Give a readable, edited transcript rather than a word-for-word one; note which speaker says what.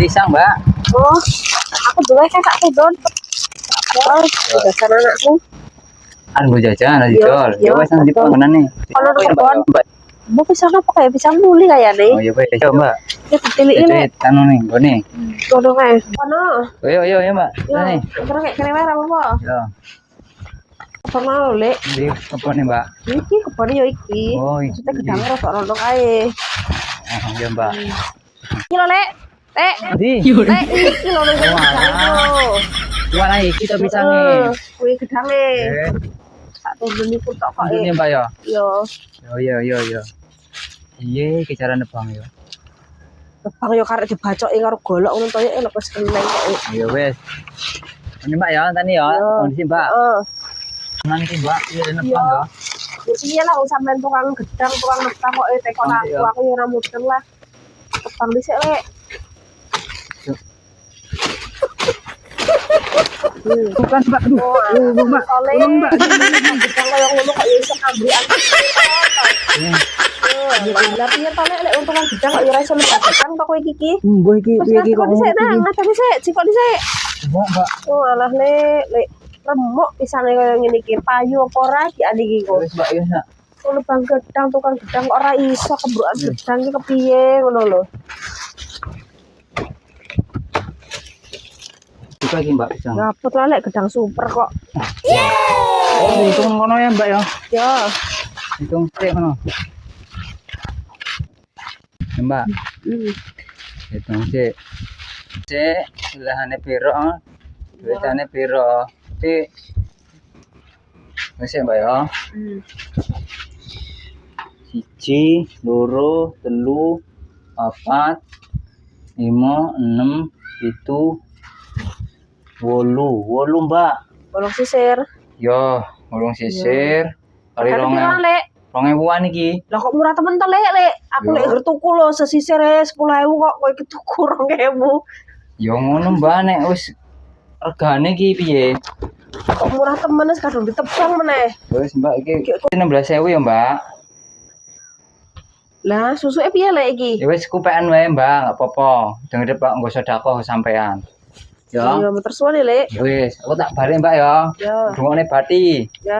Speaker 1: pisang, Mbak.
Speaker 2: Oh, aku dua kayak tak tudon. Oh, udah sana anakku.
Speaker 1: Anu jajan ada dicol. Ya
Speaker 2: Yo,
Speaker 1: wes nang dipo ngene nih.
Speaker 2: Kalau ada kebon, mau pisang apa kayak pisang muli kayak nih?
Speaker 1: Oh ya wes coba.
Speaker 2: Ya dipilih ini.
Speaker 1: Anu nih, gone.
Speaker 2: Kodong kayak. Kono.
Speaker 1: Yo yo ya, Mbak.
Speaker 2: Yo,
Speaker 1: Nih.
Speaker 2: terus kayak kene wae apa?
Speaker 1: Yo.
Speaker 2: Apa mau lek?
Speaker 1: Di apa nih, Mbak?
Speaker 2: Iki kebon yo iki.
Speaker 1: Oh, iki.
Speaker 2: Kita gedang rada rondo kae.
Speaker 1: Oh, ya, Mbak.
Speaker 2: Iki lho, Lek. Lek.
Speaker 1: Di.
Speaker 2: Lek iki lho nang gedang.
Speaker 1: Gimana iki to pisange?
Speaker 2: Kuwi gedange. Tak turun iku tok kok.
Speaker 1: Ini, Mbak ya.
Speaker 2: Yo.
Speaker 1: Yo. Iya, kicaran Bang ya.
Speaker 2: Bang yo karek dibacoki karo golok ngono to ya lek wis keneng kok.
Speaker 1: Ya wes. Ini Mbak ya, tani ya. Kondisi Mbak.
Speaker 2: Heeh.
Speaker 1: Nanti Mbak, iya nebang ya.
Speaker 2: Iya lah sampean tukang gedang, tukang nebang kok tekon aku yo ora mudeng lah. Tebang dhisik lek.
Speaker 1: Bukan Mbak, aduh, Mbak.
Speaker 2: Mbak. Gedang koyo ngono kok yo iso kambrian. Lah piye to lek untuk kan gedang kok yo ora iso nebang gedang to kowe iki.
Speaker 1: Mbah iki
Speaker 2: kok dhisik nang ngaten dhisik, cikok dhisik.
Speaker 1: Mbak.
Speaker 2: Oh alah lek remuk pisane koyo ngene iki payu apa ora diane iki kok.
Speaker 1: Wis Mbak ya.
Speaker 2: Ono bang gedang tukang gedang kok ora iso kembrokan gedang iki kepiye ngono lho.
Speaker 1: Juga iki Mbak pisang.
Speaker 2: Ngaput lah lek gedang super kok.
Speaker 1: Oh, hitung ngono ya Mbak ya.
Speaker 2: Ya.
Speaker 1: Hitung sik ngono. Ya, Mbak. Hitung sik. Sik, ilahane piro? Duitane piro? Sik. Wis Mbak ya. Siji, loro, telu, papat, lima, enem, pitu, wolu, Mbak.
Speaker 2: Bolong sisir.
Speaker 1: Yo, wolung sisir. Kali
Speaker 2: Kan piro lek?
Speaker 1: 2000-an iki.
Speaker 2: Lah kok murah temen to lek. Aku lek tuku lho sesisir 10.000 kok kowe iki tuku 2.000.
Speaker 1: Yo ngono Mbak nek wis regane iki piye?
Speaker 2: Kok murah temen wis kadung ditebang meneh.
Speaker 1: Wis Mbak iki 16.000 ya Mbak.
Speaker 2: Lah susuke piye lek iki?
Speaker 1: Ya wis kupekan wae Mbak, enggak apa-apa. Denger Pak nggo sedekah sampean. Ya.
Speaker 2: Ya muter suwe lek.
Speaker 1: Ya wis, aku tak balik Mbak ya.
Speaker 2: Ya.
Speaker 1: Dungone Bati.
Speaker 2: Ya.